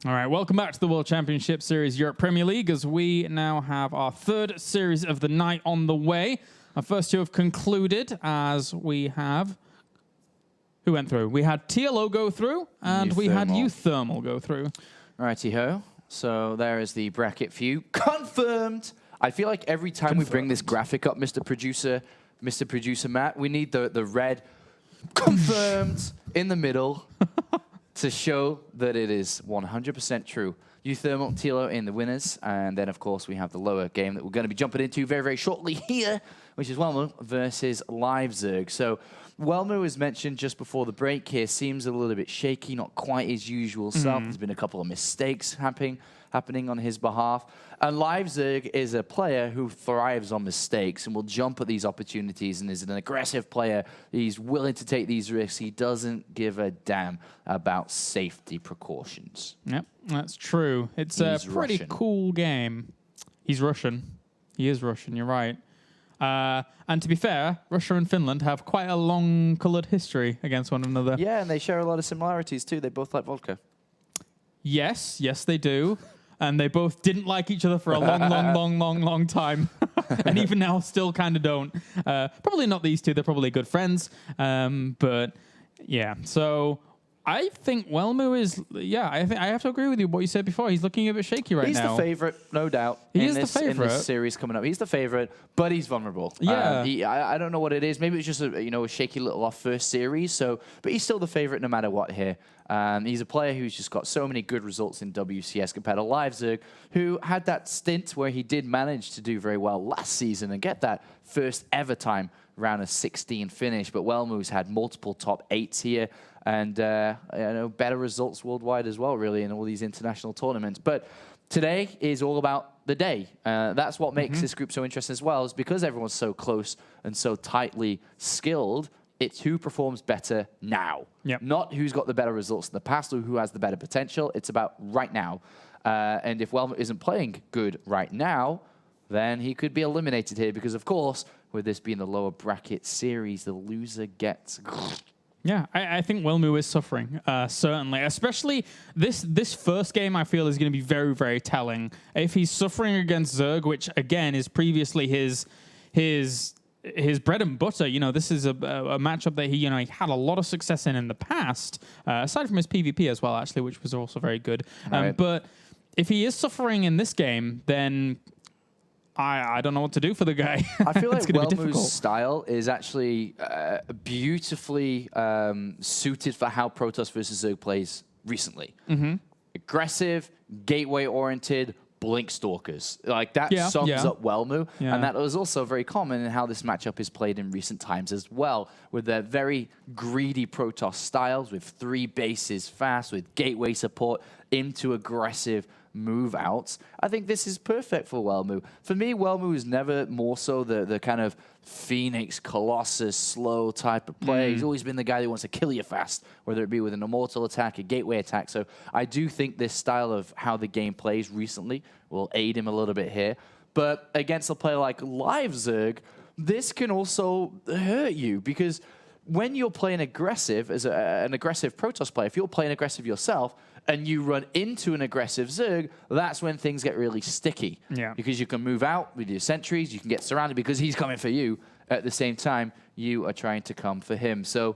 All right, welcome back to the World Championship Series Europe Premier League as we now have our third series of the night on the way. Our first two have concluded as we have... Who went through? We had TLO go through and we had Youth Thermal go through. Righty-ho. So there is the bracket view. Confirmed! I feel like every time we bring this graphic up, Mr. Producer Matt, we need the red confirmed in the middle to show that it is 100% true. Youth Thermal, TLO in the winners. And then, of course, we have the lower game that we're going to be jumping into very, very shortly here, which is Welmu versus LiveZerg. So Welmu, as mentioned just before the break here, seems a little bit shaky, not quite his usual self. There's been a couple of mistakes happening on his behalf. And LiveZerg is a player who thrives on mistakes and will jump at these opportunities and is an aggressive player. He's willing to take these risks. He doesn't give a damn about safety precautions. Yep, that's true. It's a pretty cool game. He's Russian. He is Russian, you're right. And to be fair, Russia and Finland have quite a long coloured history against one another. Yeah, and they share a lot of similarities too. They both like vodka. Yes, they do. And they both didn't like each other for a long time. And even now still kind of don't. Probably not these two. They're probably good friends. But yeah, so I think Welmu is, I think I have to agree with you what you said before. He's looking a bit shaky right now. He's the favorite, no doubt. He is the favorite. In this series coming up. He's the favorite, but he's vulnerable. Yeah. I don't know what it is. Maybe it's just a shaky little off first series. But he's still the favorite no matter what here. He's a player who's just got so many good results in WCS compared to LiveZerg, who had that stint where he did manage to do very well last season and get that first ever time round of 16 finish. But Welmu's had multiple top 8s here and better results worldwide as well, really, in all these international tournaments. But today is all about the day. That's what makes this group so interesting as well, is because everyone's so close and so tightly skilled. It's who performs better now, not who's got the better results in the past or who has the better potential. It's about right now. And if Welmu isn't playing good right now, then he could be eliminated here because, of course, with this being the lower bracket series, the loser gets... Yeah, I think Welmu is suffering, certainly. Especially this first game, I feel, is going to be very, very telling. If he's suffering against Zerg, which, again, is previously his bread and butter, this is a matchup that he had a lot of success in the past, aside from his PvP as well, actually, which was also very good. Right. But if he is suffering in this game, then I don't know what to do for the guy. I feel like Welmu's style is actually beautifully suited for how Protoss versus Zerg plays recently. Aggressive, gateway-oriented, blink stalkers. Like that sums up Welmu. And that was also very common in how this matchup is played in recent times as well, with their very greedy Protoss styles with 3 bases fast, with gateway support into aggressive move outs. I think this is perfect for Welmu. For me, Welmu is never more so the kind of Phoenix, Colossus, slow type of play. He's always been the guy that wants to kill you fast, whether it be with an immortal attack, a gateway attack. So I do think this style of how the game plays recently will aid him a little bit here. But against a player like LiveZerg, this can also hurt you because when you're playing aggressive as an aggressive Protoss player, if you're playing aggressive yourself, and you run into an aggressive Zerg, that's when things get really sticky. Yeah. Because you can move out with your sentries, you can get surrounded because he's coming for you. At the same time, you are trying to come for him. So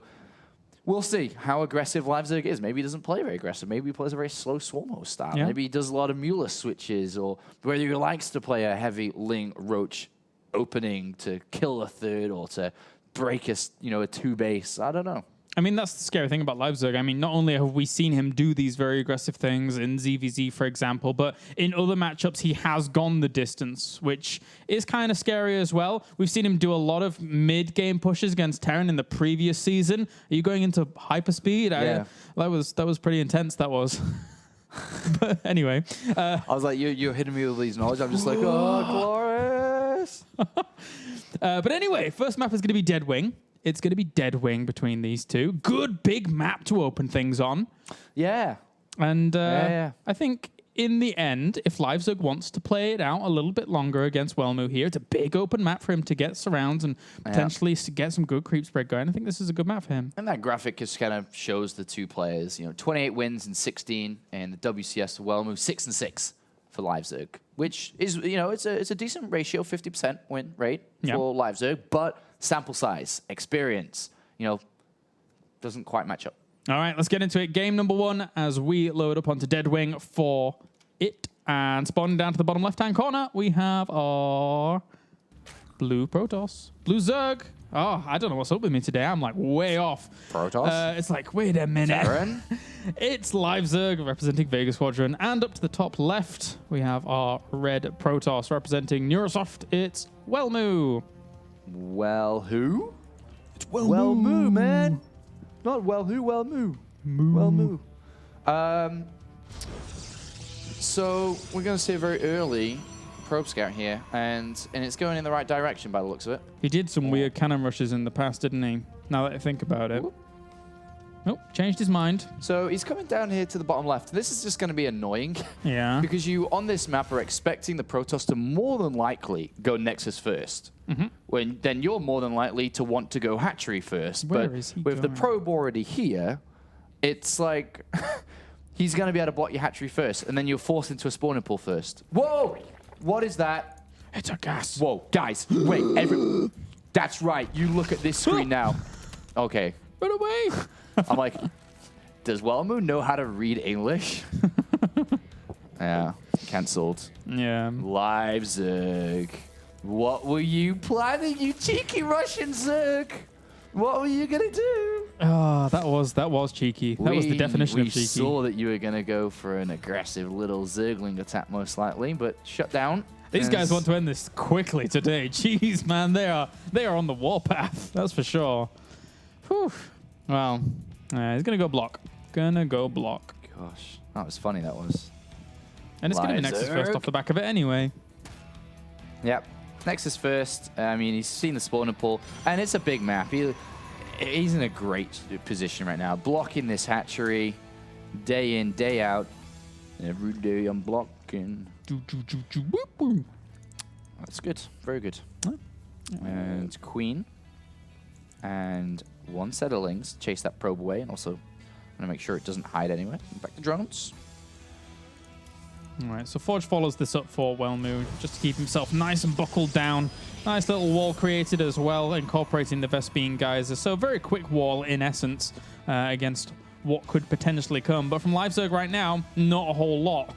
we'll see how aggressive LiveZerg is. Maybe he doesn't play very aggressive. Maybe he plays a very slow swarm host style. Maybe he does a lot of Mueller switches, or whether he likes to play a heavy Ling Roach opening to kill a third or to break a 2 base. I don't know. I mean, that's the scary thing about LiveZerg. I mean, not only have we seen him do these very aggressive things in ZVZ, for example, but in other matchups, he has gone the distance, which is kind of scary as well. We've seen him do a lot of mid-game pushes against Terran in the previous season. Are you going into hyperspeed? Yeah. That was pretty intense, that was. But anyway. I was like, you're hitting me with these knowledge. I'm just like, oh, glorious. But anyway, first map is going to be Deadwing. It's going to be Deadwing between these two. Good big map to open things on. Yeah. And I think in the end, if LiveZerg wants to play it out a little bit longer against Welmu here, it's a big open map for him to get surrounds and potentially get some good creep spread going. I think this is a good map for him. And that graphic just kind of shows the two players. 28 wins and 16, and the WCS for Welmu 6 and 6 for LiveZerg, which is it's a decent ratio, 50% win rate for LiveZerg, but sample size, experience, doesn't quite match up. All right, let's get into it. Game number 1 as we load up onto Deadwing for it. And spawning down to the bottom left-hand corner, we have our blue Protoss. Blue Zerg. Oh, I don't know what's up with me today. I'm like way off. Protoss? It's like, wait a minute. Terran? It's LiveZerg representing Vega Squadron. And up to the top left, we have our red Protoss representing Neurosoft. It's Welmu. Well, who? It's Welmu. Welmu, man. Not well who, Welmu. Welmu. So we're going to see a very early probe scout here, and it's going in the right direction by the looks of it. He did some weird cannon rushes in the past, didn't he? Now that I think about it. Nope, changed his mind. So he's coming down here to the bottom left. This is just going to be annoying. Yeah. Because you, on this map, are expecting the Protoss to more than likely go Nexus first. Then you're more than likely to want to go Hatchery first. Where but is he with the going? probe already here, it's like he's going to be able to block your Hatchery first, and then you're forced into a spawning pool first. Whoa! What is that? It's a gas. Whoa, guys, wait, that's right. You look at this screen now. Okay. Run away. I'm like, does Welmu know how to read English? Yeah, cancelled. Yeah. LiveZerg. What were you planning, you cheeky Russian Zerg? What were you gonna do? Oh, that was cheeky. That was the definition of cheeky. We saw that you were gonna go for an aggressive little Zergling attack, most likely, but shut down. These guys want to end this quickly today. Jeez, man, they are on the warpath. That's for sure. Whew. Well, he's gonna go block. Gosh, that was funny. That was. And it's gonna be Nexus first off the back of it anyway. Yep. Nexus first. I mean, he's seen the spawner pool, and it's a big map. He's in a great position right now, blocking this hatchery day in, day out. Every day I'm blocking. That's good. Very good. And Queen. And one set of Lings. Chase that probe away, and also I'm going to make sure it doesn't hide anywhere. Back to drones. All right, so Forge follows this up for Welmu just to keep himself nice and buckled down. Nice little wall created as well, incorporating the Vespene Geyser. So a very quick wall in essence against what could potentially come. But from LiveZerg right now, not a whole lot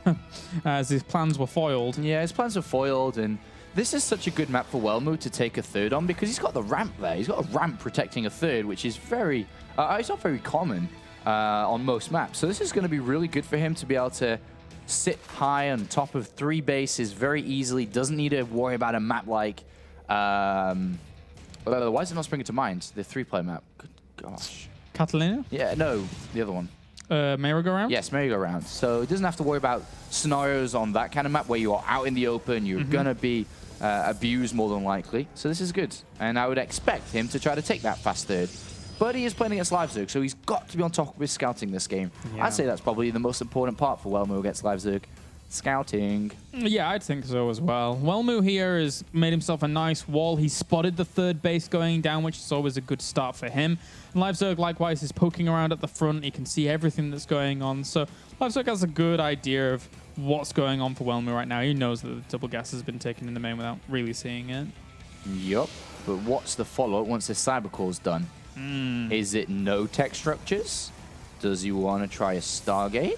as his plans were foiled. Yeah, his plans were foiled, and this is such a good map for Welmu to take a third on because he's got the ramp there. He's got a ramp protecting a third, which is very, it's not very common on most maps. So this is going to be really good for him to be able to sit high on top of 3 bases very easily. Doesn't need to worry about a map like, why is it not springing to mind? The 3-player map. Good gosh. Catalina? Yeah, no, the other one. Merry-go-round? Yes, merry-go-round. So it doesn't have to worry about scenarios on that kind of map where you are out in the open. You're going to be abused more than likely. So this is good. And I would expect him to try to take that fast third. But he is playing against LiveZerg, so he's got to be on top of his scouting this game. Yeah. I'd say that's probably the most important part for Welmu against LiveZerg. Scouting. Yeah, I'd think so as well. Welmu here has made himself a nice wall. He spotted the third base going down, which is always a good start for him. And LiveZerg, likewise, is poking around at the front. He can see everything that's going on. So LiveZerg has a good idea of what's going on for Welmu right now. He knows that the double gas has been taken in the main without really seeing it. Yup. But what's the follow-up once this cyber core's done? Is it no tech structures? Does he want to try a Stargate?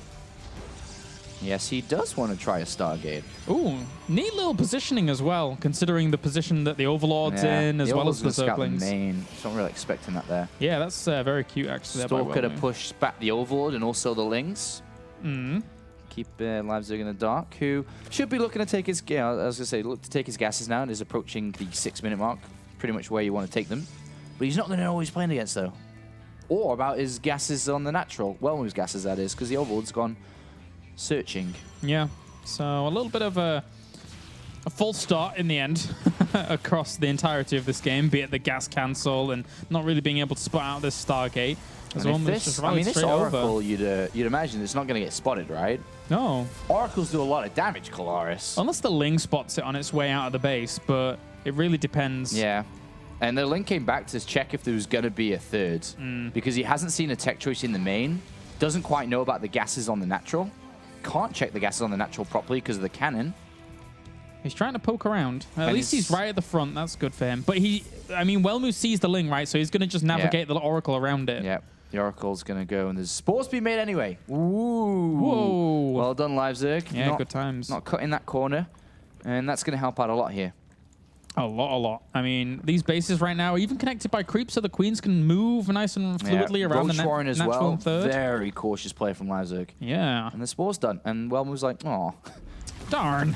Yes, he does want to try a Stargate. Ooh, neat little positioning as well, considering the position that the Overlord's in, as well as the Zerglings. Main. So I'm really expecting that there. Yeah, that's very cute, actually. Stalker to push back the Overlord and also the Lings. Keep LiveZerg in the dark, who should be looking to take his, I was going to say, look to take his gases now and is approaching the 6-minute mark, pretty much where you want to take them. But he's not going to know who he's playing against, though. Or about his gases on the natural. Welmu's gases, that is, because the Overlord's gone searching. Yeah, so a little bit of a false start in the end across the entirety of this game, be it the gas cancel and not really being able to spot out this Stargate. As And well, if just this, I rallied mean, this straight over. Oracle, you'd imagine it's not going to get spotted, right? No. Oracles do a lot of damage, Colaris. Unless the Ling spots it on its way out of the base, but it really depends. Yeah. And the Ling came back to check if there was going to be a third because he hasn't seen a tech choice in the main, doesn't quite know about the gases on the natural, can't check the gases on the natural properly because of the cannon. He's trying to poke around. At least he's right at the front. That's good for him. But I mean, Welmu sees the Ling, right? So he's going to just navigate the Oracle around it. Yeah. The Oracle's going to go, and there's spores being made anyway. Ooh. Whoa. Well done, LiveZerg. Yeah, good times. Not cutting that corner, and that's going to help out a lot here. A lot. I mean, these bases right now are even connected by creep, so the queens can move nice and fluidly around the Warren as natural well. third. Very cautious play from LiveZerg. Yeah. And the spore's done, and Welmu's like, oh. Darn.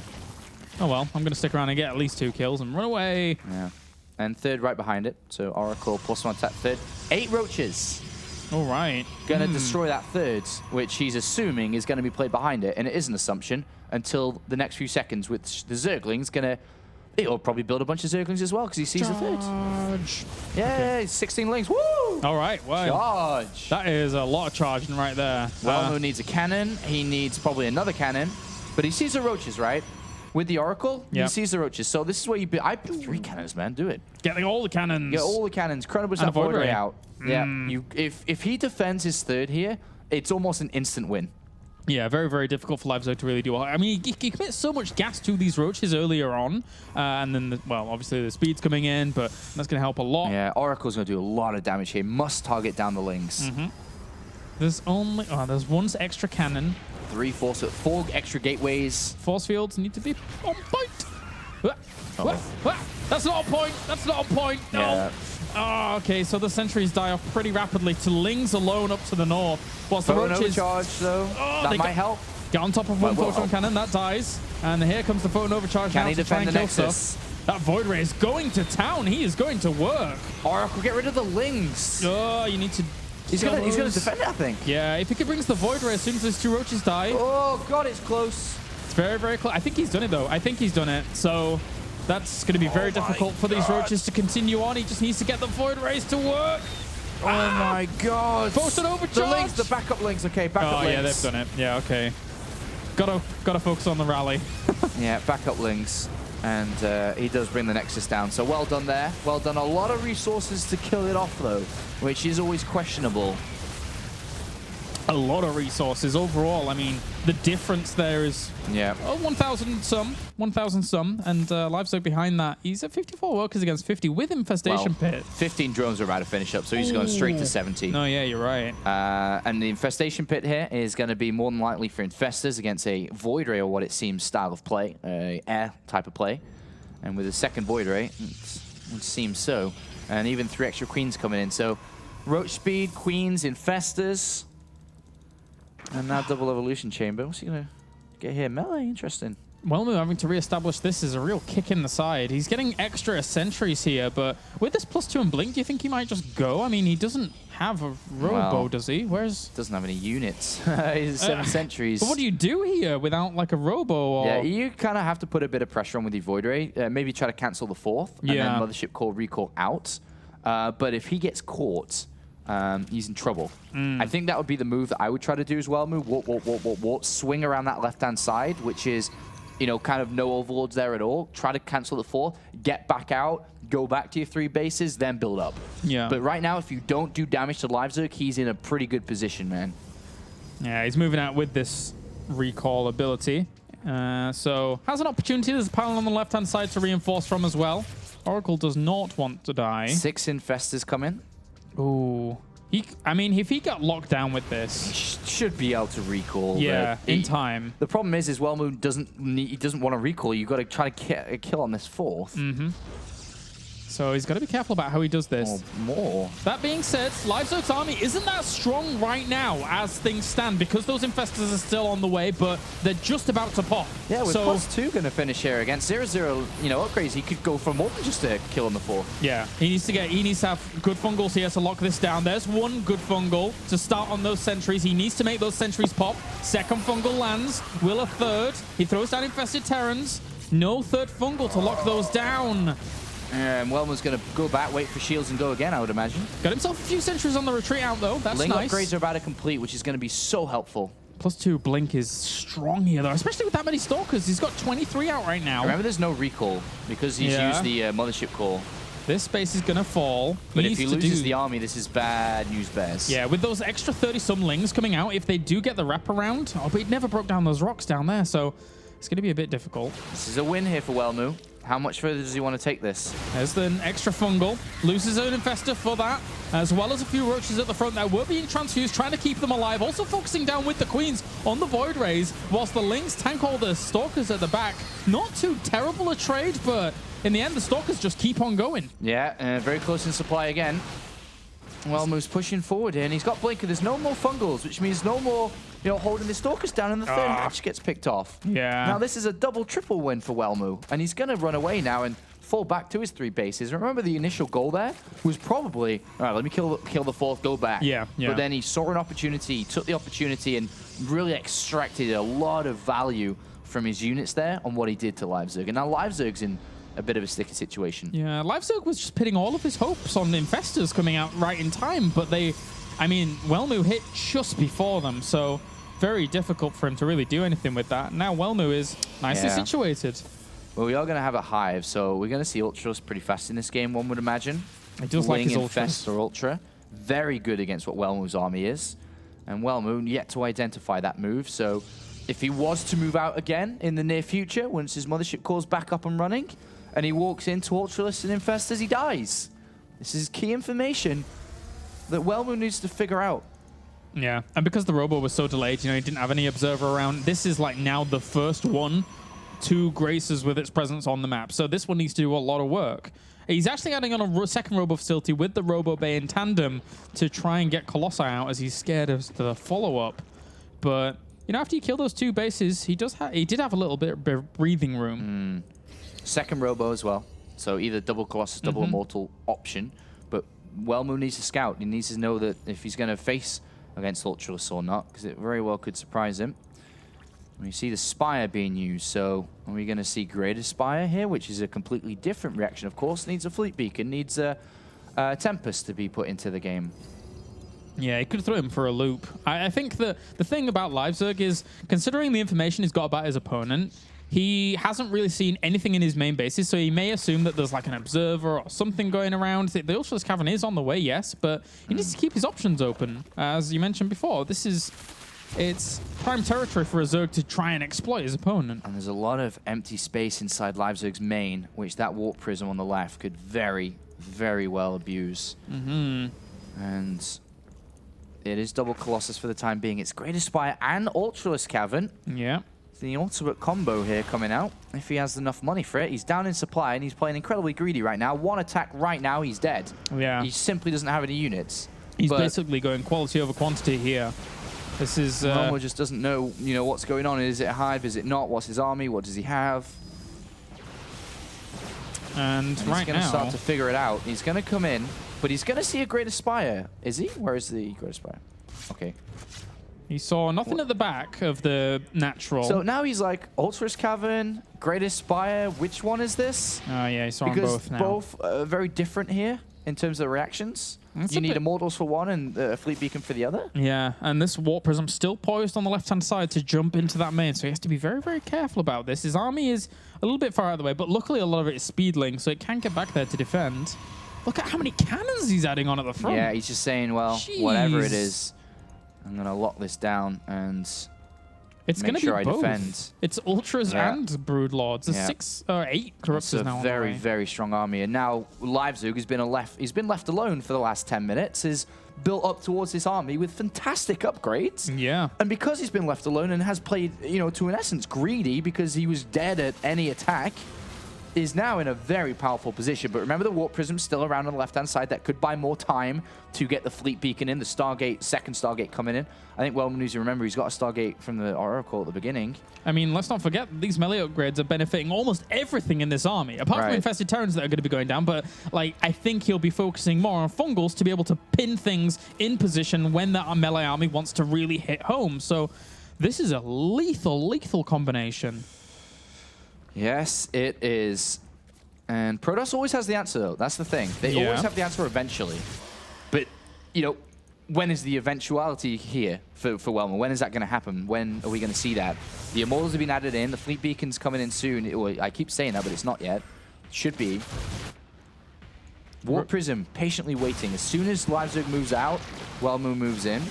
Oh, well, I'm going to stick around and get at least 2 kills and run away. Yeah. And third right behind it, so Oracle +1 attack third. 8 roaches. All right. Going to destroy that third, which he's assuming is going to be played behind it, and it is an assumption until the next few seconds, with the Zergling's going to... It'll probably build a bunch of Zerglings as well, because he sees the third. Charge. Yeah, 16 lings. Woo! All right. Well, Charge. that is a lot of charging right there. Welmu needs a cannon. He needs probably another cannon. But he sees the roaches, right? With the Oracle, he sees the roaches. So this is where you build. I build 3 cannons, man. Do it. Getting all the cannons. Get all the cannons. Chronobus And that Void Void Ray Ray. out. Yeah. If he defends his third here, it's almost an instant win. Yeah, very, very difficult for LiveZerg to really do. I mean, he commits so much gas to these roaches earlier on, and then, well, obviously the speed's coming in, but that's going to help a lot. Yeah, Oracle's going to do a lot of damage here. Must target down the lings. There's only... Oh, there's 1 extra cannon. 4 extra gateways. Force fields need to be on point. That's not a point. That's not a point. No. Yeah. Oh, okay, so the sentries die off pretty rapidly to Lings alone up to the north. Whilst the Photon roaches... overcharge, though. Oh, that might help. Get on top of one will photon help. cannon. That dies. And here comes the photon overcharge Can now he to try defend and the kill Nexus? stuff. That Void Ray is going to town. He is going to work. Oracle, get rid of the lings. Oh, you need to... He's gonna defend it, I think. Yeah, if he could bring the Void Ray as soon as those 2 roaches die. Oh, God, it's close. It's very, very close. I think he's done it, though. I think he's done it. So that's going to be very difficult for these roaches to continue on. He just needs to get the Void Rays to work. Oh, my God. Photon overcharge. The links, the backup links. Okay, backup links. Oh, yeah, they've done it. Yeah, okay. Gotta focus on the rally. Yeah, backup links. And he does bring the Nexus down. So well done there. Well done. A lot of resources to kill it off, though, which is always questionable. A lot of resources overall. I mean, the difference there is 1,000 some, and LiveZerg behind that. He's at 54 workers against 50 with Infestation Pit. 15 drones are about to finish up, so he's going straight to 70. No, yeah, you're right. And the Infestation Pit here is going to be more than likely for Infestors against a Void Ray, or what it seems style of play, air type of play. And with a second Void Ray, it seems so. And even 3 extra Queens coming in. So Roach Speed, Queens, Infestors. And now double evolution chamber. What's he gonna get here? Melee, interesting. Welmu having to reestablish this is a real kick in the side. He's getting extra sentries here, but with this +2 and blink, do you think he might just go? I mean, he doesn't have a robo, does he? Doesn't have any units. He's 7 sentries. But what do you do here without like a robo? Or... Yeah, you kind of have to put a bit of pressure on with your Void Ray. Maybe try to cancel the 4th, and then Mothership Core recall out. But if he gets caught, he's in trouble. I think that would be the move that I would try to do as well. Move, walk, swing around that left-hand side, which is, you know, kind of no overlords there at all. Try to cancel the 4th, get back out, go back to your 3 bases, then build up. Yeah. But right now, if you don't do damage to LiveZerg, he's in a pretty good position, man. Yeah, he's moving out with this recall ability. So has an opportunity. There's a pylon on the left-hand side to reinforce from as well. Oracle does not want to die. 6 Infestors come in. Ooh. I mean, if he got locked down with this, he should be able to recall. Yeah, in time. The problem is Welmu doesn't want to recall. You've got to try to get a kill on this 4th. So he's got to be careful about how he does this. More. That being said, LiveZerg's army isn't that strong right now as things stand because those Infestors are still on the way, but they're just about to pop. Yeah, with +2 going to finish here against 0-0, you know, upgrades. He could go for more than just a kill on the 4th. Yeah, he needs to have good fungals here to lock this down. There's 1 good fungal to start on those sentries. He needs to make those sentries pop. Second fungal lands. Will a 3rd. He throws down Infested Terrans. No 3rd fungal to lock those down. Welmu's going to go back, wait for shields, and go again, I would imagine. Got himself a few sentries on the retreat out, though. That's Ling nice. upgrades are about to complete, which is going to be so helpful. +2 Blink is strong here, though, especially with that many Stalkers. He's got 23 out right now. Remember, there's no recall because he's used the Mothership Core. This space is going to fall. But if he loses the army, this is bad news bears. Yeah, with those extra 30-some Lings coming out, if they do get the wraparound... Oh, but he never broke down those rocks down there, so it's going to be a bit difficult. This is a win here for Welmu. How much further does he want to take this? There's an extra fungal. Loses an infestor for that, as well as a few roaches at the front that were being transfused, trying to keep them alive. Also focusing down with the queens on the Void Rays, whilst the Lings tank all the Stalkers at the back. Not too terrible a trade, but in the end, the Stalkers just keep on going. Yeah, very close in supply again. Welmu's pushing forward here, and he's got Blinker. There's no more fungals, which means no more, holding the Stalkers down, and the third hatch gets picked off. Yeah. Now, this is a triple win for Welmu, and he's going to run away now and fall back to his 3 bases. Remember, the initial goal there was probably, all right, let me kill the fourth, go back. Yeah. But then he saw an opportunity, he took the opportunity, and really extracted a lot of value from his units there on what he did to LiveZerg. And now LiveZerg's in a bit of a sticky situation. Yeah, LiveZerg was just pitting all of his hopes on infestors coming out right in time, but Welmu hit just before them, so very difficult for him to really do anything with that. Now Welmu is nicely situated. Well, we are going to have a hive, so we're going to see Ultras pretty fast in this game, one would imagine. He does like his Infest or Ultra. Very good against what Welmu's army is. And Welmu yet to identify that move, so if he was to move out again in the near future, once his Mothership Core's back up and running, and he walks into Ultralists and Infestors, he dies. This is key information that Welmu needs to figure out. Yeah, and because the Robo was so delayed, he didn't have any Observer around, this is like now the first one to graces with its presence on the map. So this one needs to do a lot of work. He's actually adding on a second Robo Facility with the Robo Bay in tandem to try and get Colossi out as he's scared of the follow-up. But, after you kill those 2 bases, he did have a little bit of breathing room. Second Robo as well. So either double Colossus, double Immortal option. But Welmu needs to scout. He needs to know that if he's going to face against Ultralists or not, because it very well could surprise him. We see the Spire being used, so are we going to see Greater Spire here, which is a completely different reaction, of course. Needs a Fleet Beacon, needs a Tempest to be put into the game. Yeah, he could throw him for a loop. I think the thing about LiveZerg is, considering the information he's got about his opponent, he hasn't really seen anything in his main bases, so he may assume that there's like an observer or something going around. The Ultralisk Cavern is on the way, yes, but he needs to keep his options open. As you mentioned before, it's prime territory for a Zerg to try and exploit his opponent. And there's a lot of empty space inside LiveZerg's main, which that Warp Prism on the left could very, very well abuse. And it is double Colossus for the time being. It's Greater Spire and Ultralisk Cavern. Yeah. The ultimate combo here coming out, if he has enough money for it. He's down in supply, and he's playing incredibly greedy right now. One attack right now, he's dead. Yeah. He simply doesn't have any units. He's basically going quality over quantity here. This is... Romo just doesn't know, what's going on. Is it a hive? Is it not? What's his army? What does he have? And he's right going to now... start to figure it out. He's going to come in, but he's going to see a Greater Spire. Is he? Where is the Greater Spire? Okay. He saw nothing at the back of the natural. So now he's like, Ultralisk Cavern, Greater Spire, which one is this? Oh, yeah, he saw them both now. Because both are very different here in terms of the reactions. You need Immortals for one and a Fleet Beacon for the other. Yeah, and this Warp Prism still poised on the left-hand side to jump into that main, so he has to be very, very careful about this. His army is a little bit far out of the way, but luckily a lot of it is speedling, so it can get back there to defend. Look at how many cannons he's adding on at the front. Yeah, he's just saying, well, whatever it is, I'm going to lock this down and it's make sure I defend. It's Ultras and Broodlords. There's 6 or 8 Corruptors now on the way. Very, very strong army. And now LiveZerg has been left alone for the last 10 minutes. Is built up towards this army with fantastic upgrades. Yeah. And because he's been left alone and has played, to an essence greedy because he was dead at any attack, is now in a very powerful position. But remember, the Warp Prism's still around on the left-hand side. That could buy more time to get the Fleet Beacon in, the Stargate, second Stargate coming in. I think Welmu needs to remember he's got a Stargate from the Oracle at the beginning. I mean, let's not forget, these melee upgrades are benefiting almost everything in this army, apart from Infested Terrans that are going to be going down. But, I think he'll be focusing more on Fungals to be able to pin things in position when that melee army wants to really hit home. So this is a lethal, lethal combination. Yes, it is. And Protoss always has the answer, though. That's the thing. They always have the answer eventually. But, you know, when is the eventuality here for Welmu? When is that going to happen? When are we going to see that? The Immortals have been added in. The Fleet Beacon's coming in soon. I keep saying that, but it's not yet. Should be. Warp Prism patiently waiting. As soon as LiveZerg moves out, Welmu moves in.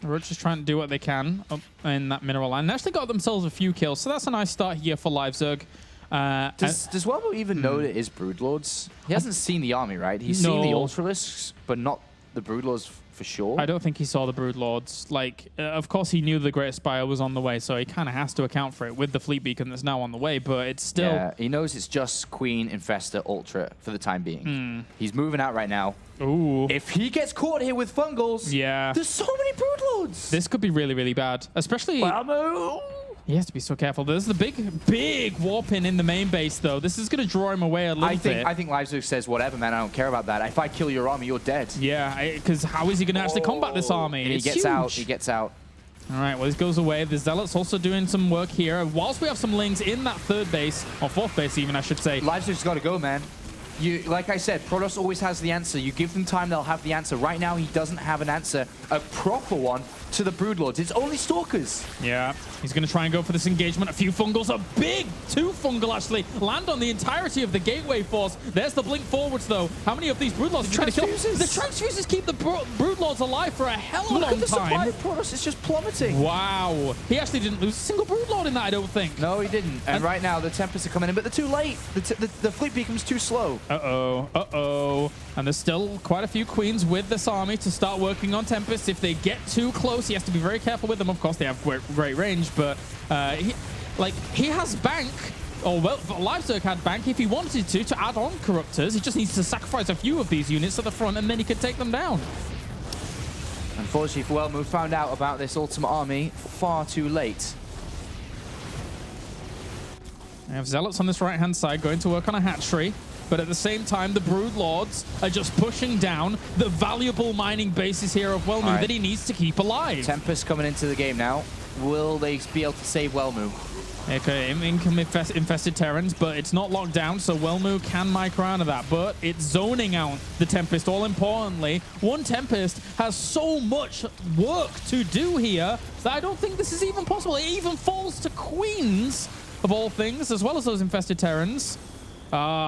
We're just trying to do what they can in that mineral line. They actually got themselves a few kills, so that's a nice start here for LiveZerg. Does Welmu even know that it is Broodlords? He hasn't seen the army, right? He's seen the Ultralisks, but not the Broodlords for sure. I don't think he saw the Broodlords. Like, of course, he knew the Great Spire was on the way, so he kind of has to account for it with the Fleet Beacon that's now on the way, but it's still... Yeah, he knows it's just Queen, Infestor, Ultra for the time being. He's moving out right now. Ooh. If he gets caught here with Fungals, there's so many Broodlords. This could be really, really bad, especially... Welmu! He has to be so careful. There's the big warp in the main base, though. This is going to draw him away a little bit. I think LiveZerg says, whatever, man, I don't care about that. If I kill your army, you're dead. Yeah, because how is he going to actually combat this army? And he gets out. He gets out. All right, well, this goes away. The Zealots also doing some work here. Whilst we have some Lings in that third base, or fourth base even, I should say. LiveZerg's got to go, man. Like I said, Protoss always has the answer. You give them time, they'll have the answer. Right now, he doesn't have an answer, a proper one, to the Broodlords. It's only Stalkers. Yeah, he's going to try and go for this engagement. A few Fungals, a big 2 Fungal actually, land on the entirety of the Gateway Force. There's the blink forwards, though. How many of these Broodlords are going to kill? The Transfuses keep the Broodlords alive for a hell of a long time. Look at the supply of Protoss, it's just plummeting. Wow. He actually didn't lose a single Broodlord in that, I don't think. No, he didn't. And right now, the Tempests are coming in, but they're too late. The Fleet Beacon's too slow. Uh-oh. And there's still quite a few Queens with this army to start working on Tempest. If they get too close, he has to be very careful with them. Of course, they have great range, but he has bank. Or, well, LiveZerg had bank if he wanted to add on Corruptors. He just needs to sacrifice a few of these units to the front, and then he could take them down. Unfortunately for Welmu, found out about this Ultimate Army far too late. We have Zealots on this right-hand side going to work on a hatchery. But at the same time, the Broodlords are just pushing down the valuable mining bases here of Welmu that he needs to keep alive. Tempest coming into the game now. Will they be able to save Welmu? Okay, income infested Terrans, but it's not locked down, so Welmu can micro out of that. But it's zoning out the Tempest, all importantly. One Tempest has so much work to do here that I don't think this is even possible. It even falls to Queens, of all things, as well as those infested Terrans.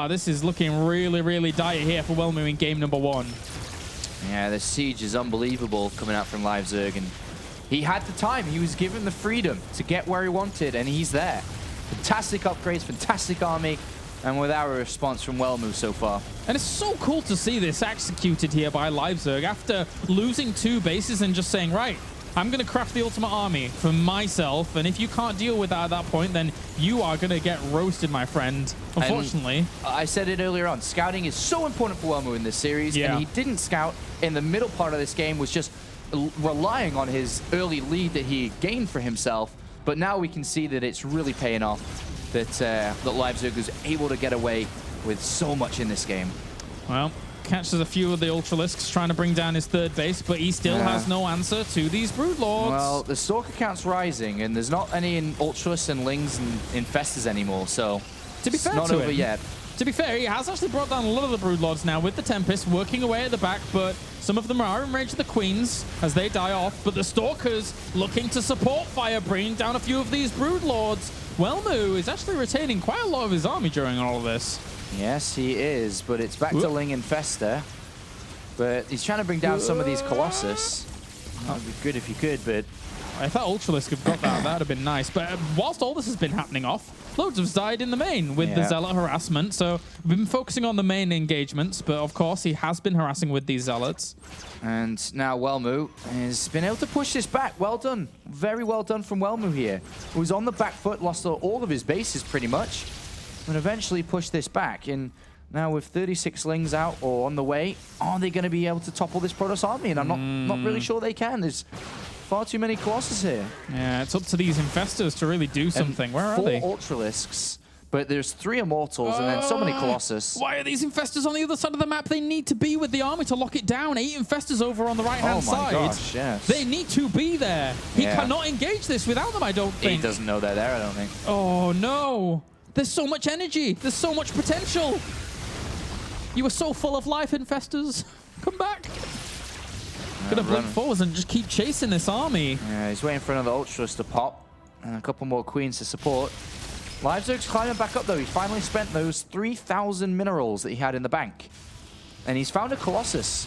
This is looking really, really dire here for Welmu in game number 1. Yeah, the siege is unbelievable coming out from LiveZerg, and he had the time. He was given the freedom to get where he wanted, and he's there. Fantastic upgrades, fantastic army, and without a response from Welmu so far. And it's so cool to see this executed here by LiveZerg after losing 2 bases and just saying, right, I'm going to craft the ultimate army for myself, and if you can't deal with that at that point, then you are going to get roasted, my friend, unfortunately. And I said it earlier on, scouting is so important for Welmu in this series, and he didn't scout in the middle part of this game, was just relying on his early lead that he gained for himself, but now we can see that it's really paying off, that LiveZerg was able to get away with so much in this game. Well, catches a few of the Ultralisks trying to bring down his third base, but he still has no answer to these Broodlords. Well, the Stalker count's rising, and there's not any in Ultralists and Lings and Infestors anymore, so to be fair it's not over yet. To be fair, he has actually brought down a lot of the Broodlords now with the Tempest working away at the back, but some of them are in range of the Queens as they die off, but the Stalkers looking to support fire, bringing down a few of these Broodlords. Welmu is actually retaining quite a lot of his army during all of this. Yes, he is, but it's back to Ling Infestor. But he's trying to bring down some of these Colossus. That would be good if he could, but... I thought Ultralisk could have got that. That would have been nice. But whilst all this has been happening off, loads have died in the main with the Zealot harassment. So we've been focusing on the main engagements, but of course he has been harassing with these Zealots. And now Welmu has been able to push this back. Well done. Very well done from Welmu here. He was on the back foot, lost all of his bases pretty much, and eventually pushed this back. And now with 36 Lings out or on the way, are they going to be able to topple this Protoss army? And I'm not really sure they can. There's far too many Colossus here. Yeah, it's up to these Infestors to really do something. Where are they? 4 Ultralisks, but there's 3 Immortals and then so many Colossus. Why are these Infestors on the other side of the map? They need to be with the army to lock it down. 8 Infestors over on the right-hand side. Oh my gosh, yes. They need to be there. He cannot engage this without them, I don't think. He doesn't know they're there, I don't think. Oh, no. There's so much energy. There's so much potential. You were so full of life, Infestors. Come back. Gonna blink forwards and just keep chasing this army. Yeah, he's waiting for another Ultras to pop. And a couple more Queens to support. LiveZerg's climbing back up, though. He finally spent those 3,000 minerals that he had in the bank. And he's found a Colossus.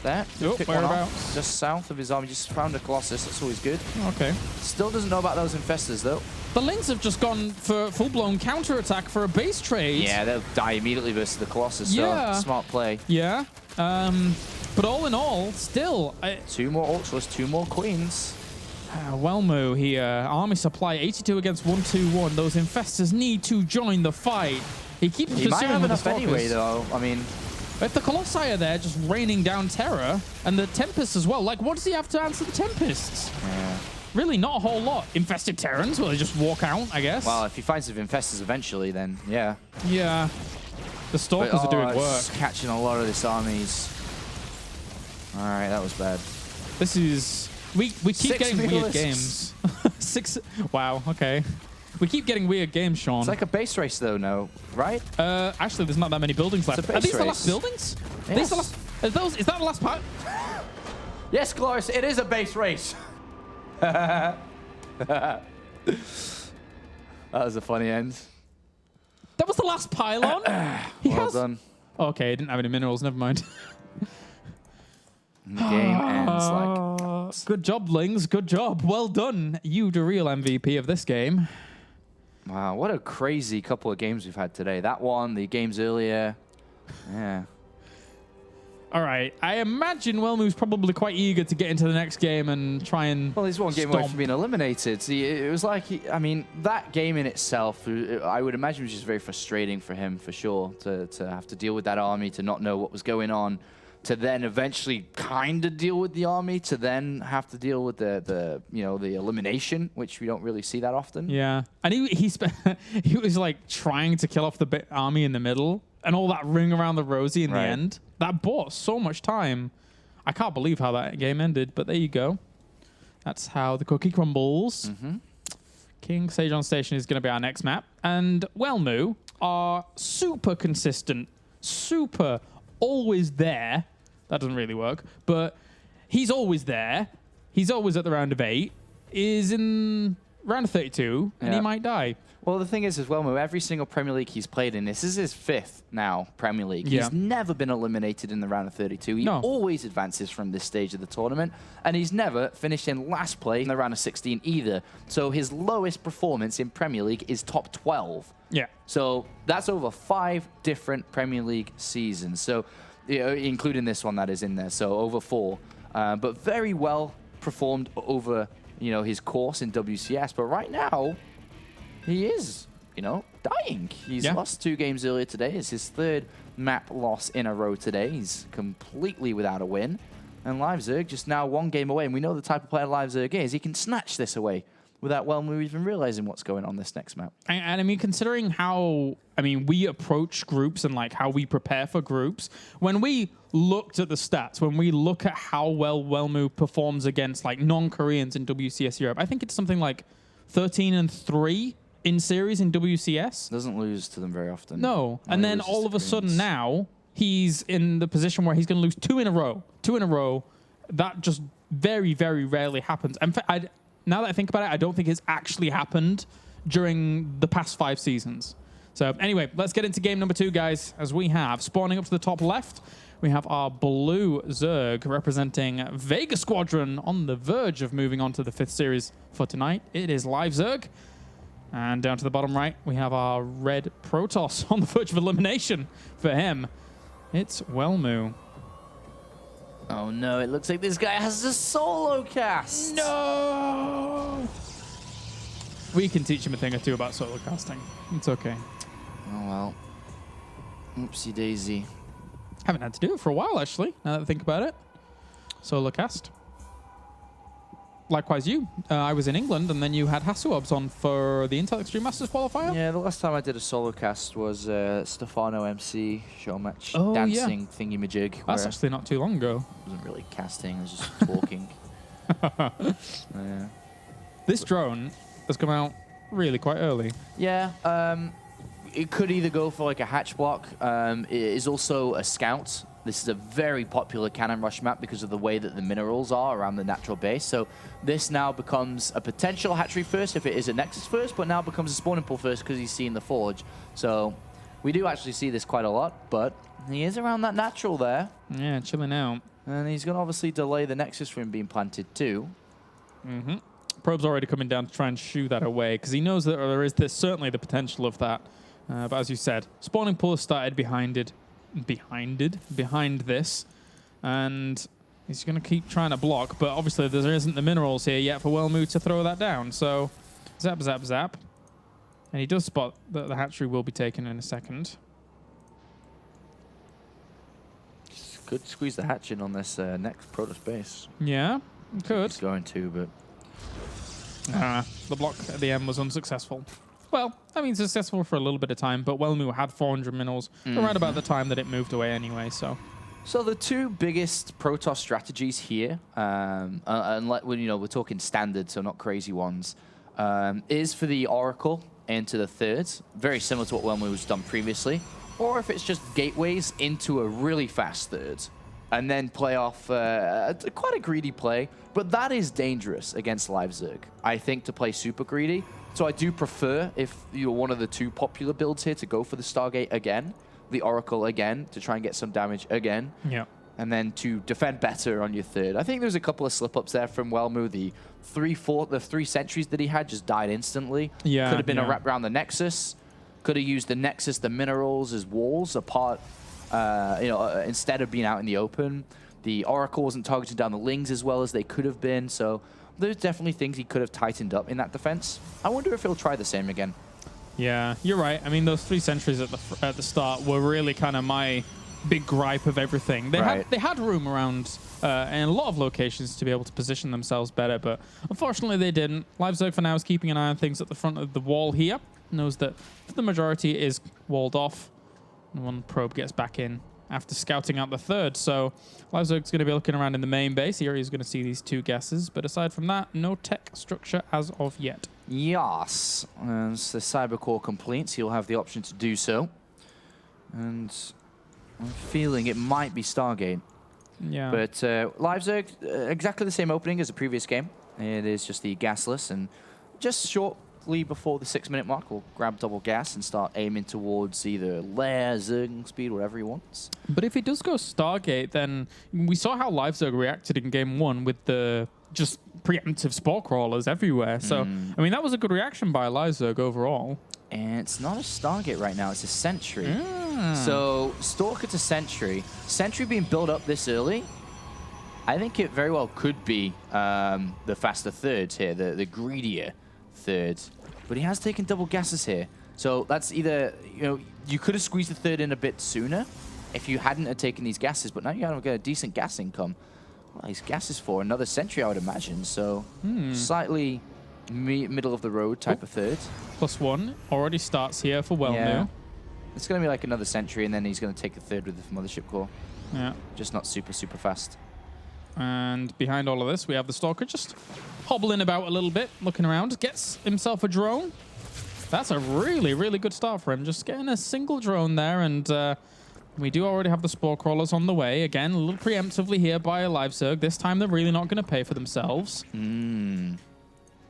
There. Whereabouts? Just south of his army. Just found a Colossus. That's always good. Okay. Still doesn't know about those Infestors, though. The Lynx have just gone for full-blown counterattack for a base trade. Yeah, they'll die immediately versus the Colossus. Yeah. So smart play. Yeah. But all in all, still... 2 more Ultras, 2 more Queens. Welmu here. Army supply 82 against 121. Those Infestors need to join the fight. He keeps pursuing. He might have enough the anyway, though. I mean... If the Colossi are there just raining down terror, and the Tempests as well, like, what does he have to answer the Tempests? Yeah. Really, not a whole lot. Infested Terrans, well, they just walk out, I guess. Well, if he finds the Infestors eventually, then yeah. Yeah. The Stalkers are doing work. Catching a lot of this armies. All right, that was bad. This is... We keep getting weird games. 6... Wow, okay. We keep getting weird games, Sean. It's like a base race, though, no? Right? Actually, there's not that many buildings left. Are these the last buildings? Yes. These the last... Is that the last part? Yes, Glorious, it is a base race. That was a funny end. That was the last pylon? Well done. Okay, I didn't have any minerals, never mind. The game ends like... Good job, Lings. Good job. Well done. You, the real MVP of this game. Wow, what a crazy couple of games we've had today. That one, the games earlier. Yeah. All right. I imagine Welmu's probably quite eager to get into the next game and try and Well, he's one game away from being eliminated. See, it was like, I mean, that game in itself, I would imagine was just very frustrating for him, for sure, to have to deal with that army, to not know what was going on, to then eventually kind of deal with the army, to then have to deal with the elimination, which we don't really see that often. Yeah. And he was like trying to kill off the army in the middle and all that ring around the rosy in the end. That bought so much time. I can't believe how that game ended, but there you go. That's how the cookie crumbles. King Sejong Station is going to be our next map. And Welmu are super consistent, super always there. That doesn't really work, but he's always there. He's always at the round of 8. Is in round of 32, and he might die. Well, the thing is, as well, every single Premier League he's played in, this is his 5th now Premier League. Yeah. He's never been eliminated in the round of 32. He always advances from this stage of the tournament, and he's never finished in last place in the round of 16 either. So his lowest performance in Premier League is top 12. Yeah. So that's over 5 different Premier League seasons. So, including this one that is in there. So over 4. But very well performed over, his course in WCS. But right now, he is, dying. He's lost 2 games earlier today. It's his 3rd map loss in a row today. He's completely without a win. And LiveZerg just now 1 game away. And we know the type of player LiveZerg is. He can snatch this away without Welmu even realizing what's going on this next map. And I mean, considering how, we approach groups and like how we prepare for groups, when we looked at the stats, when we look at how well Welmu performs against like non-Koreans in WCS Europe, I think it's something like 13-3 in series in WCS. Doesn't lose to them very often. No. And then all of a sudden now, he's in the position where he's going to lose 2 in a row. 2 in a row. That just very, very rarely happens. In fact, now that I think about it, I don't think it's actually happened during the past 5 seasons. So anyway, let's get into game number 2, guys, as we have, spawning up to the top left, we have our blue Zerg representing Vega Squadron on the verge of moving on to the 5th series for tonight. It is LiveZerg. And down to the bottom right, we have our red Protoss on the verge of elimination for him. It's Welmu. Oh no, it looks like this guy has a solo cast. No! We can teach him a thing or two about solo casting. It's okay. Oh well. Oopsie daisy. Haven't had to do it for a while, actually, now that I think about it. Solo cast. Likewise you. I was in England, and then you had Hasuobs on for the Intel Extreme Masters qualifier. Yeah, the last time I did a solo cast was Stefano MC show match dancing thingy-majig. That's actually not too long ago. It wasn't really casting, it was just talking. This drone has come out really quite early. Yeah, it could either go for like a hatch block. It is also a scout. This is a very popular cannon rush map because of the way that the minerals are around the natural base. So this now becomes a potential hatchery first if it is a Nexus first, but now becomes a spawning pool first because he's seen the Forge. So we do actually see this quite a lot, but he is around that natural there. Yeah, chilling out. And he's going to obviously delay the Nexus from being planted too. Mm-hmm. Probe's already coming down to try and shoo that away because he knows that there is certainly the potential of that. But as you said, spawning pool has started behind this, and he's going to keep trying to block. But obviously, there isn't the minerals here yet for Welmu to throw that down. So zap, zap, zap, and he does spot that the hatchery will be taken in a second. Could squeeze the hatch in on this next Protoss base. Yeah, could. He's going to, but the block at the end was unsuccessful. Well, I mean, successful for a little bit of time, but Welmu had 400 minerals around about the time that it moved away anyway, so. So the two biggest Protoss strategies here, and we're talking standard, so not crazy ones, is for the Oracle into the thirds, very similar to what Welmu has done previously, or if it's just gateways into a really fast third, and then play off quite a greedy play, but that is dangerous against LiveZerg, I think, to play super greedy. So I do prefer, if you're one of the two popular builds here, to go for the Stargate again, the Oracle again, to try and get some damage again. Yeah. And then to defend better on your third. I think there's a couple of slip-ups there from Welmu. The three sentries that he had just died instantly. Yeah. Could have been a wrap around the Nexus. Could have used the Nexus, the minerals as walls apart, instead of being out in the open. The Oracle wasn't targeting down the Lings as well as they could have been, so there's definitely things he could have tightened up in that defense. I wonder if he'll try the same again. Yeah, you're right. I mean, those 3 sentries at the start were really kind of my big gripe of everything. They had room around in a lot of locations to be able to position themselves better, but unfortunately they didn't. LiveZerg for now is keeping an eye on things at the front of the wall here. Knows that the majority is walled off. And one probe gets back in after scouting out the third. So LiveZerg's going to be looking around in the main base. Here he's going to see these 2 gases. But aside from that, no tech structure as of yet. Yes. As the Cybercore completes, he'll have the option to do so. And I'm feeling it might be Stargate. Yeah. But LiveZerg, exactly the same opening as the previous game. It is just the gasless. And just shortly before the 6-minute mark, we'll grab double gas and start aiming towards either lair, zerging speed, whatever he wants. But if he does go Stargate, then we saw how LiveZerg reacted in game 1 with the just preemptive spore crawlers everywhere. So, I mean, that was a good reaction by LiveZerg overall. And it's not a Stargate right now, it's a Sentry. So, Stalker to Sentry. Sentry being built up this early, I think it very well could be the faster thirds here, the greedier thirds. But he has taken double gases here. So that's either, you could have squeezed the third in a bit sooner if you hadn't have taken these gases, but now you have got a decent gas income. Well, these gases for another Sentry, I would imagine. So slightly middle of the road type of third. +1 already starts here for Welmu. Yeah. It's going to be like another Sentry, and then he's going to take the third with the Mothership Core. Yeah. Just not super, super fast. And behind all of this, we have the Stalker just hobbling about a little bit, looking around. Gets himself a drone. That's a really, really good start for him. Just getting a single drone there, and we do already have the Spore Crawlers on the way. Again, a little preemptively here by LiveZerg. This time, they're really not going to pay for themselves.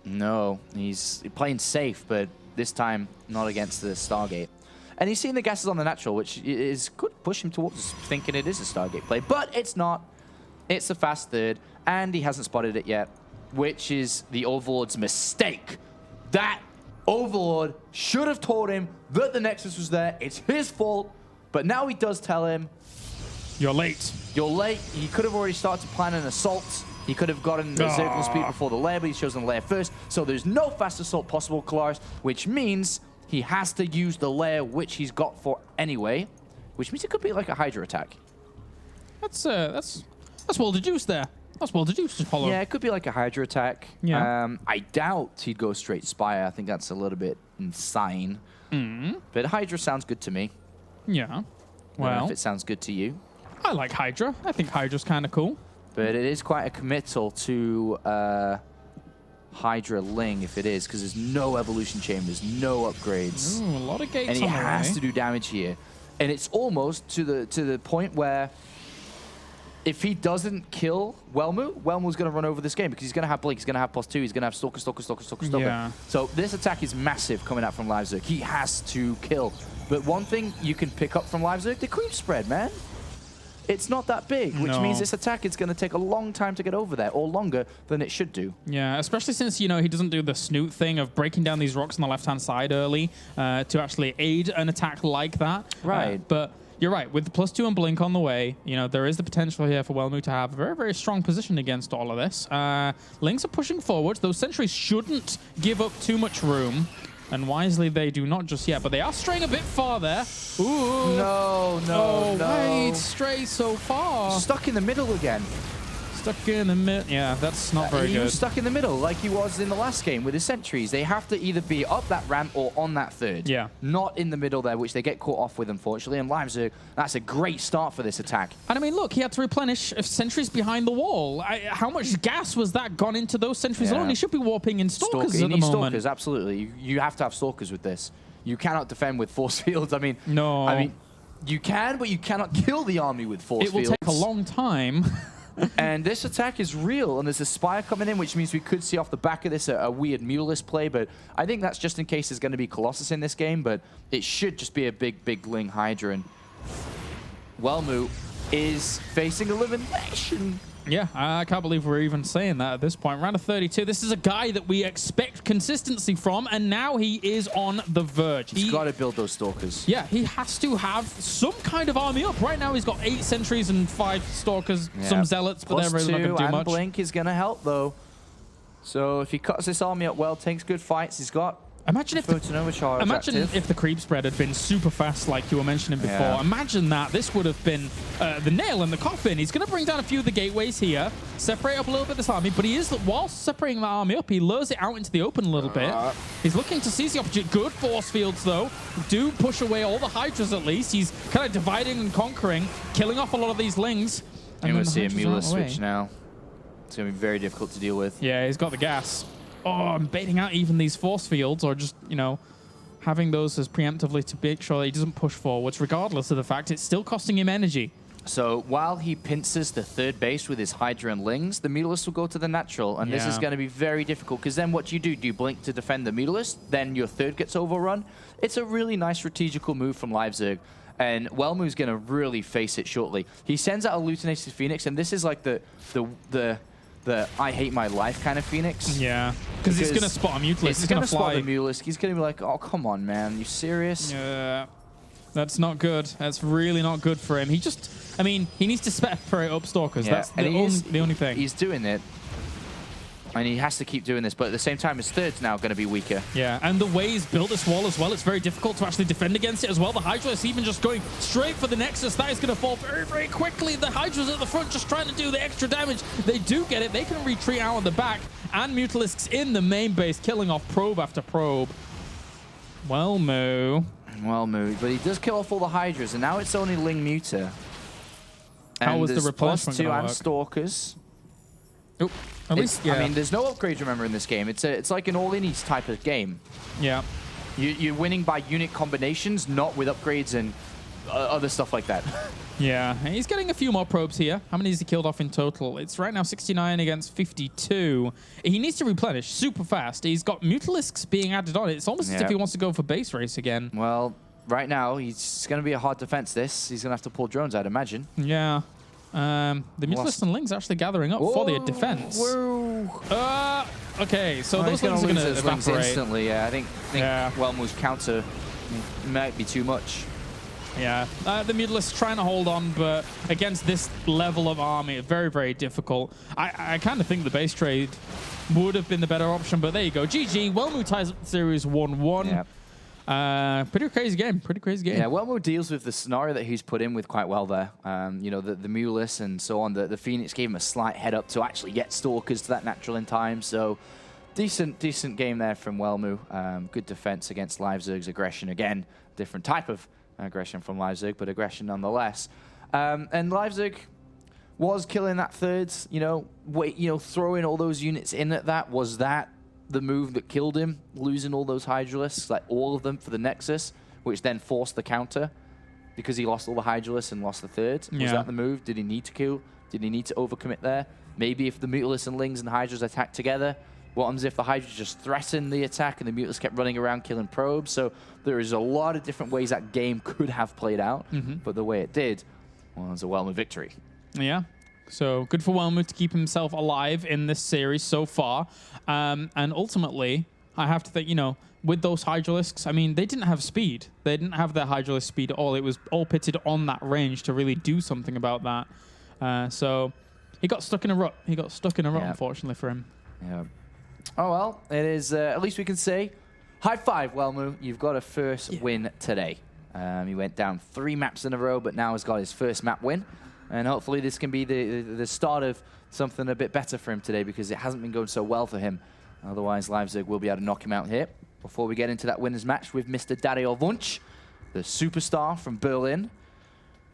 No, he's playing safe, but this time not against the Stargate. And he's seeing the gases on the natural, which could push him towards thinking it is a Stargate play, but it's not. It's a fast third, and he hasn't spotted it yet, which is the Overlord's mistake. That Overlord should have told him that the Nexus was there. It's his fault, but now he does tell him, "You're late. You're late." He could have already started to plan an assault. He could have gotten the circle speed before the lair, but he chose the lair first. So there's no fast assault possible, Kalaris, which means he has to use the lair, which he's got for anyway, which means it could be like a Hydra attack. That's well deduced there. That's well deduced, Apollo. Yeah, it could be like a Hydra attack. Yeah. I doubt he'd go straight Spire. I think that's a little bit insane. But Hydra sounds good to me. Yeah. I don't know Well, if it sounds good to you. I like Hydra. I think Hydra's kind of cool. But it is quite a committal to Hydra Ling if it is, because there's no evolution chambers, no upgrades. Ooh, a lot of gates And he on the has way. to do damage here. And it's almost to the point where if he doesn't kill Welmu's going to run over this game because he's going to have Blink, he's going to have +2, he's going to have Stalker. Yeah. So this attack is massive coming out from LiveZerg. He has to kill. But one thing you can pick up from LiveZerg, the creep spread, man. It's not that big, which means this attack is going to take a long time to get over there, or longer than it should do. Yeah, especially since, you know, he doesn't do the snoot thing of breaking down these rocks on the left-hand side early to actually aid an attack like that. Right. But you're right, with the +2 and Blink on the way, you know, there is the potential here for Welmu to have a very, very strong position against all of this. Lings are pushing forward. Those sentries shouldn't give up too much room. And wisely, they do not just yet, but they are straying a bit far there. Ooh. No. Wait, stray so far. Stuck in the middle again. Stuck in the middle. Yeah, that's not very He good. was stuck in the middle like he was in the last game with his sentries. They have to either be up that ramp or on that third. Yeah. Not in the middle there, which they get caught off with, unfortunately. And LiveZerg, that's a great start for this attack. And I mean, look, he had to replenish sentries behind the wall. How much gas was that gone into those sentries alone? He should be warping in stalkers He at the needs moment. stalkers, absolutely. You have to have stalkers with this. You cannot defend with force fields. I mean, No. I mean, you can, but you cannot kill the army with force It will fields. take a long time. And this attack is real, and there's a Spire coming in, which means we could see off the back of this a weird Mulelist play, but I think that's just in case there's going to be Colossus in this game, but it should just be a big Ling Hydra. And Welmu is facing elimination. Yeah, I can't believe we're even saying that at this point. Round of 32. This is a guy that we expect consistency from, and now he is on the verge. He's got to build those Stalkers. Yeah, he has to have some kind of army up. Right now, he's got 8 sentries and 5 stalkers, some zealots, but they're really not going to do and much. Blink is going to help, though. So if he cuts this army up well, takes good fights, he's got... Imagine if the creep spread had been super fast like you were mentioning before. Yeah. Imagine that. This would have been the nail in the coffin. He's going to bring down a few of the gateways here, separate up a little bit of this army, but he is, whilst separating the army up, he lures it out into the open a little bit. He's looking to seize the opportunity. Good force fields, though. Do push away all the Hydras at least. He's kind of dividing and conquering, killing off a lot of these Lings. And we'll see a Mula switch now. It's going to be very difficult to deal with. Yeah, he's got the gas. Oh, I'm baiting out even these force fields, or just, you know, having those as preemptively to make sure that he doesn't push forwards, regardless of the fact it's still costing him energy. So while he pincers the third base with his Hydra and Lings, the Mutalisk will go to the natural, and this is going to be very difficult, because then what do? Do you blink to defend the Mutalisk? Then your third gets overrun? It's a really nice strategical move from LiveZerg, and Welmu's going to really face it shortly. He sends out a Lutinated Phoenix, and this is like the I hate my life kind of Phoenix. Yeah, because he's going to spot a Mutalisk. He's going to spot the Mutalisk. He's going to be like, oh, come on, man. You serious? Yeah. That's not good. That's really not good for him. He just, I mean, he needs to separate up Stalkers. Yeah. That's the only thing. He's doing it. And he has to keep doing this, but at the same time, his third's now going to be weaker. Yeah, and the way he's built this wall as well, it's very difficult to actually defend against it as well. The Hydra is even just going straight for the Nexus. That is going to fall very, very quickly. The Hydra's at the front just trying to do the extra damage. They do get it. They can retreat out on the back. And Mutalisks in the main base, killing off probe after probe. Welmu. But he does kill off all the Hydras, and now it's only Ling Muta. How was the replenishment +2 gonna and work? Stalkers. Oh, at least, yeah. I mean, there's no upgrades, remember, in this game. It's like an all-in-east type of game. Yeah. You're winning by unit combinations, not with upgrades and other stuff like that. Yeah, he's getting a few more probes here. How many has he killed off in total? It's right now 69 against 52. He needs to replenish super fast. He's got Mutalisks being added on. It's almost as if he wants to go for base race again. Well, right now, it's going to be a hard defense, this. He's going to have to pull drones, I'd imagine. Yeah. The Mutalisk and Lings are actually gathering up for the defense. Okay, so those Lings are going to evaporate. Instantly, yeah. I think Welmu's counter might be too much. Yeah, the Mutalisk trying to hold on, but against this level of army, very, very difficult. I kind of think the base trade would have been the better option, but there you go. GG, Welmu ties up the series 1-1. Yeah. Pretty crazy game. Yeah, Welmu deals with the scenario that he's put in with quite well there. You know, the Mutalisk and so on. The Phoenix gave him a slight head up to actually get Stalkers to that natural in time. So decent game there from Welmu. Good defense against LiveZerg's aggression. Again, different type of aggression from LiveZerg, but aggression nonetheless. And LiveZerg was killing that third, throwing all those units in at that. Was that the move that killed him, losing all those Hydralisks, like all of them for the Nexus, which then forced the counter because he lost all the Hydralisks and lost the third? Yeah. Was that the move? Did he need to kill? Did he need to overcommit there? Maybe if the Mutalisks and Lings and Hydras attack together, what happens if the Hydras just threatened the attack and the Mutalisks kept running around killing probes? So there is a lot of different ways that game could have played out, but the way it did was a Welmu victory. Yeah. So good for Welmu to keep himself alive in this series so far. And ultimately, I have to think, you know, with those Hydralisks, I mean, they didn't have speed. They didn't have their Hydralisk speed at all. It was all pitted on that range to really do something about that. So he got stuck in a rut. He got stuck in a rut, unfortunately, for him. Yeah. Oh, well, it is, at least we can say, high five, Welmu. You've got a first win today. He went down 3 maps in a row, but now has got his first map win. And hopefully this can be the start of something a bit better for him today, because it hasn't been going so well for him. Otherwise, LiveZerg will be able to knock him out here. Before we get into that winner's match with Mr. Dario Wunsch, the superstar from Berlin.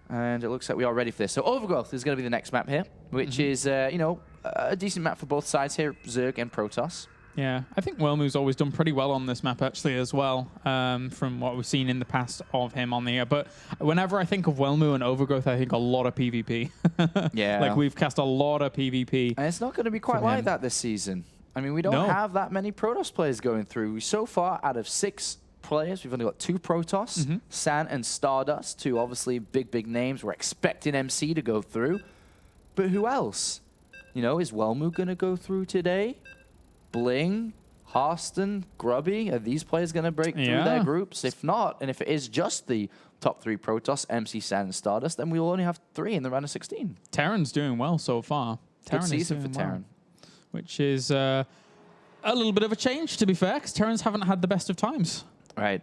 And it looks like we are ready for this. So Overgrowth is going to be the next map here, which is, you know, a decent map for both sides here, Zerg and Protoss. Yeah, I think Welmu's always done pretty well on this map, actually, as well, from what we've seen in the past of him on the air. But whenever I think of Welmu and Overgrowth, I think a lot of PvP. Yeah. Like, we've cast a lot of PvP. And it's not going to be quite like that this season. I mean, we don't have that many Protoss players going through. So far, out of 6 players, we've only got 2 Protoss, San and Stardust, 2 obviously big names. We're expecting MC to go through. But who else? You know, is Welmu going to go through today? Bling, Harston, Grubby, are these players going to break through their groups? If not, and if it is just the top 3 Protoss, MC, San, and Stardust, then we'll only have 3 in the round of 16. Terran's doing well so far. Good season for Terran. Which is a little bit of a change, to be fair, because Terrans haven't had the best of times. Right.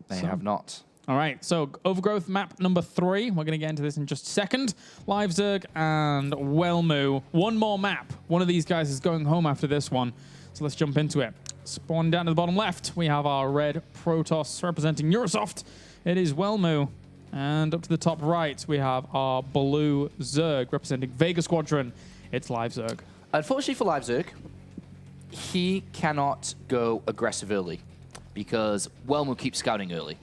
They have not. All right, so Overgrowth map number 3. We're going to get into this in just a second. LiveZerg and Welmu. One more map. One of these guys is going home after this one. So let's jump into it. Spawn down to the bottom left, we have our red Protoss representing Neurosoft. It is Welmu. And up to the top right, we have our blue Zerg representing Vega Squadron. It's LiveZerg. Unfortunately for LiveZerg, he cannot go aggressive early because Welmu keeps scouting early.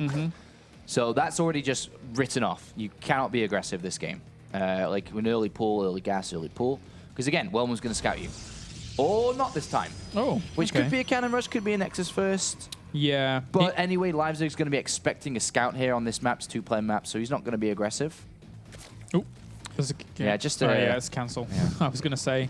So that's already just written off. You cannot be aggressive this game. Like an early pull, early gas, early pull. Because again, Welmu's going to scout you. Or not this time. Oh, which could be a cannon rush, could be a Nexus first. Yeah. But anyway, LiveZerg's going to be expecting a scout here on this map. It's 2-player map, so he's not going to be aggressive. Oh. Yeah, just yeah, it's cancel. Yeah. I was going to say,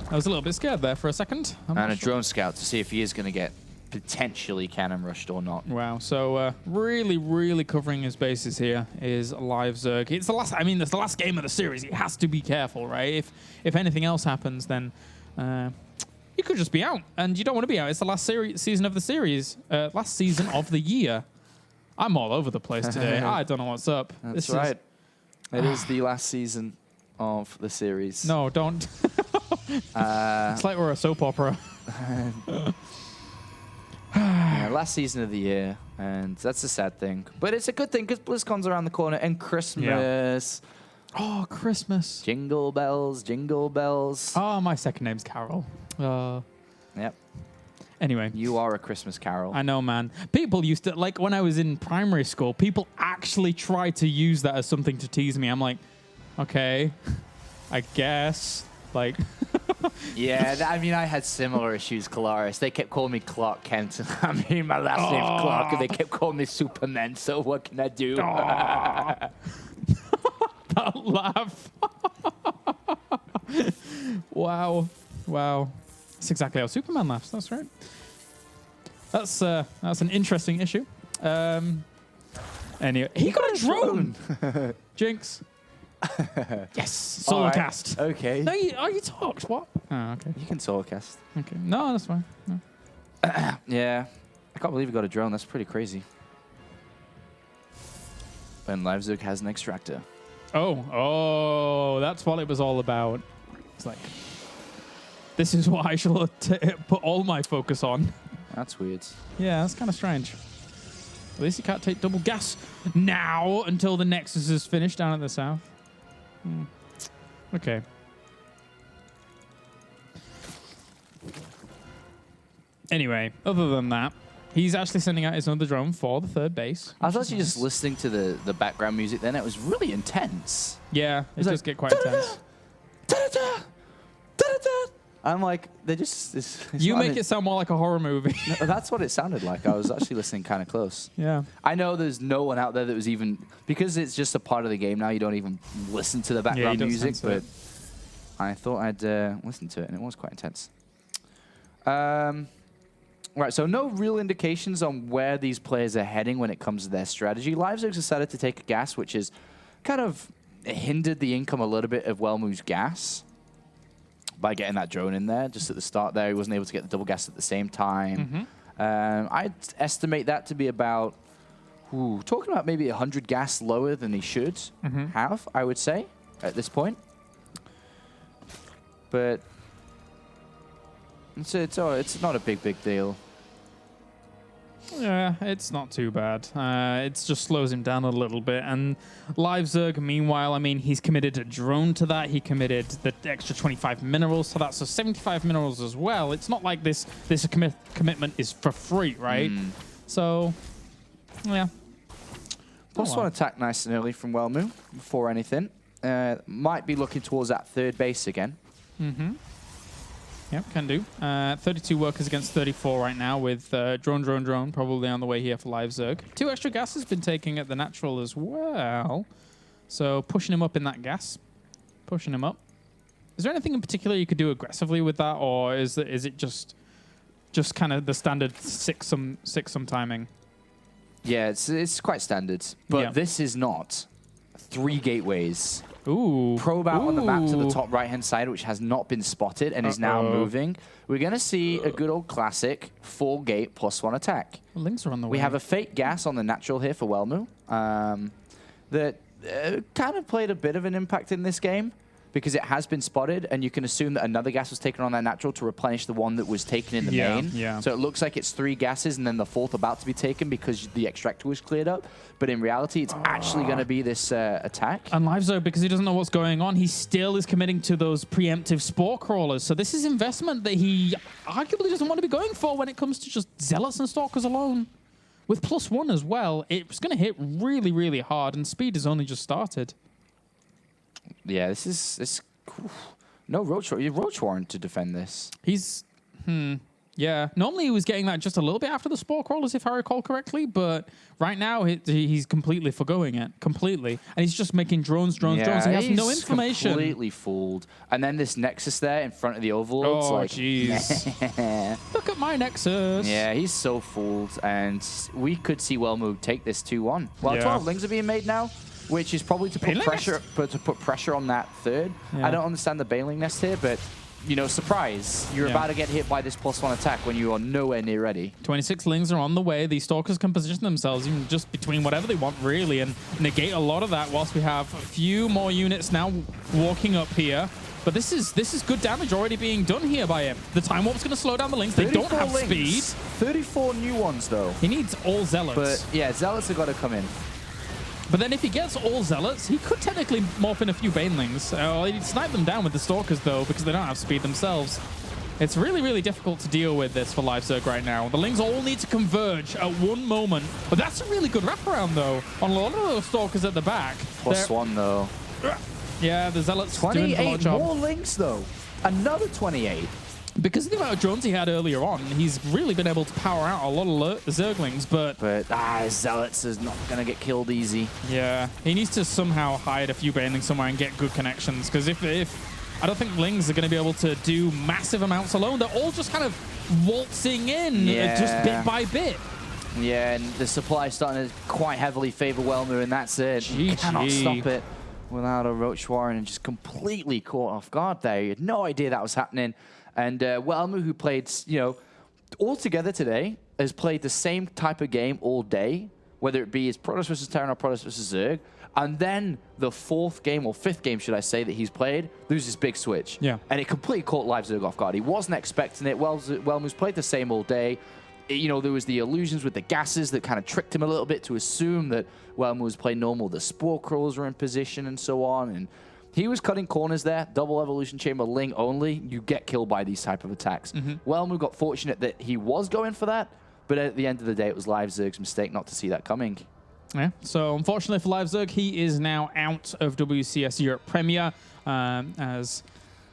I was a little bit scared there for a second. And a drone scout to see if he is going to get potentially cannon rushed or not. Wow. So really covering his bases here is LiveZerg. It's the last. I mean, it's the last game of the series. He has to be careful, right? If anything else happens, then you could just be out, and you don't want to be out. It's the last season of the series, last season of the year. I'm all over the place today. I don't know what's up. That's right. It is the last season of the series. No, don't. It's like we're a soap opera. Yeah, last season of the year, and that's a sad thing. But it's a good thing because BlizzCon's around the corner and Christmas. Yeah. Oh, Christmas. Jingle bells, jingle bells. Oh, my second name's Carol. Yep. Anyway. You are a Christmas Carol. I know, man. People used to, like when I was in primary school, people actually tried to use that as something to tease me. I'm like, okay, I guess. Like... Yeah, I mean, I had similar issues, Colaris. They kept calling me Clark Kent. I mean, my last name's Clark, and they kept calling me Superman, so what can I do? That laugh. Wow. That's exactly how Superman laughs. That's right. That's an interesting issue. Anyway, he got a drone. Jinx. Yes, solo cast. Okay. No, you talked. What? Oh, okay. You can solo cast. Okay. No, that's fine. No. Yeah. I can't believe you got a drone. That's pretty crazy. And LiveZerg has an extractor. Oh, that's what it was all about. It's like, this is what I shall put all my focus on. That's weird. Yeah, that's kind of strange. At least you can't take double gas now until the Nexus is finished down at the south. Okay. Anyway, other than that, he's actually sending out his other drone for the third base. I was actually just listening to the background music then. It was really intense. Yeah, it does like, get quite intense. I'm like, they just... It's You not make it sound more like a horror movie. No, that's what it sounded like. I was actually listening kind of close. Yeah. I know there's no one out there that was even... Because it's just a part of the game now, you don't even listen to the background music, but I thought I'd listen to it, and it was quite intense. Right, so no real indications on where these players are heading when it comes to their strategy. LiveZerg decided to take a gas, which has kind of hindered the income a little bit of Welmu's gas by getting that drone in there. Just at the start there, he wasn't able to get the double gas at the same time. I'd estimate that to be about, talking about maybe 100 gas lower than he should have, I would say, at this point. But it's not a big deal. Yeah, it's not too bad. It just slows him down a little bit. And LiveZerg, meanwhile, I mean, he's committed a drone to that. He committed the extra 25 minerals to that, so 75 minerals as well. It's not like this commitment is for free, right? So, yeah. +1 attack nice and early from Welmu before anything. Might be looking towards that third base again. Yep, can do. 32 workers against 34 right now with drone probably on the way here for LiveZerg. 2 extra gas has been taking at the natural as well. So pushing him up in that gas. Pushing him up. Is there anything in particular you could do aggressively with that, or is it just kind of the standard 6-some timing? Yeah, it's quite standard. But this is not 3 gateways. Ooh. Probe out on the map to the top right-hand side, which has not been spotted and is now moving. We're going to see a good old classic 4-gate +1 attack. The links are on the way. We have a fake gas on the natural here for Welmu that kind of played a bit of an impact in this game because it has been spotted, and you can assume that another gas was taken on that natural to replenish the one that was taken in the main. Yeah. So it looks like it's 3 gases and then the 4th about to be taken because the extractor was cleared up. But in reality, it's actually going to be this attack. And LiveZerg, because he doesn't know what's going on, he still is committing to those preemptive spore crawlers. So this is investment that he arguably doesn't want to be going for when it comes to just zealots and stalkers alone. With +1 as well, it's going to hit really, really hard, and speed has only just started. Yeah, this is no Roach Warren to defend this. He's yeah. Normally he was getting that just a little bit after the spore crawlers, if I recall correctly, but right now he's completely forgoing it completely, and he's just making drones. He has no information. Completely fooled. And then this Nexus there in front of the Overlords. Oh jeez! Look at my Nexus. Yeah, he's so fooled, and we could see Welmu take this 2-1. Well, 12 lings are being made now, which is probably to put pressure on that third. Yeah. I don't understand the bailing nest here, but you know, surprise, you're about to get hit by this +1 attack when you are nowhere near ready. 26 lings are on the way. These stalkers can position themselves even just between whatever they want, really, and negate a lot of that whilst we have a few more units now walking up here. But this is good damage already being done here by him. The Time Warp's going to slow down the lings. They don't have speed. 34 new ones, though. He needs all Zealots. But, yeah, Zealots have got to come in. But then if he gets all Zealots, he could technically morph in a few Banelings. He'd snipe them down with the Stalkers, though, because they don't have speed themselves. It's really, really difficult to deal with this for LiveZerg right now. The Lings all need to converge at one moment. But that's a really good wraparound, though, on a lot of those Stalkers at the back. +1, though. Yeah, the Zealots 28 more Lings, though. Another 28. Because of the amount of drones he had earlier on, he's really been able to power out a lot of Zerglings, but Zealots is not going to get killed easy. Yeah, he needs to somehow hide a few Banelings somewhere and get good connections, because if I don't think Lings are going to be able to do massive amounts alone. They're all just kind of waltzing in, just bit by bit. Yeah, and the supply is starting to quite heavily favor Welmu, and that's it. You cannot stop it without a Roach Warren, and just completely caught off guard there. You had no idea that was happening. And Welmu, who played, you know, all together today, has played the same type of game all day, whether it be his Protoss versus Terran or Protoss versus Zerg. And then the 4th game, or 5th game, should I say, that he's played, loses big switch. Yeah. And it completely caught LiveZerg off guard. He wasn't expecting it. Welmu's played the same all day. You know, there was the illusions with the gases that kind of tricked him a little bit to assume that Welmu was playing normal. The spore crawlers were in position and so on. And He was cutting corners there, double evolution chamber Ling only. You get killed by these type of attacks. Welmu got fortunate that he was going for that, but at the end of the day, it was LiveZerg's mistake not to see that coming. Yeah, so unfortunately for LiveZerg, he is now out of WCS Europe Premier, as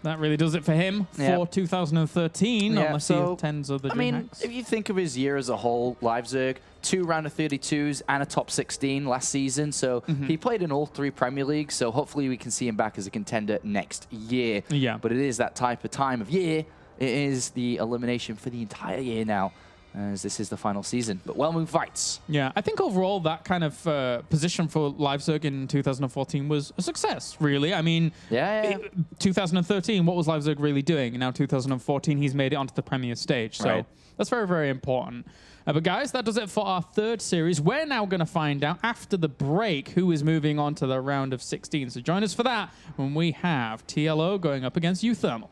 that really does it for him for 2013, unless he attends other DreamHacks. If you think of his year as a whole, LiveZerg, 2 round of 32s and a top 16 last season, so he played in all 3 Premier Leagues, so hopefully we can see him back as a contender next year. Yeah. But it is that type of time of year. It is the elimination for the entire year now, as this is the final season. But Welmu fights. Yeah, I think overall that kind of position for LiveZerg in 2014 was a success, really. I mean, 2013, what was LiveZerg really doing? And now 2014, he's made it onto the Premier stage. So that's very, very important. But guys, that does it for our 3rd series. We're now going to find out after the break who is moving on to the round of 16. So join us for that when we have TLO going up against Uthermal.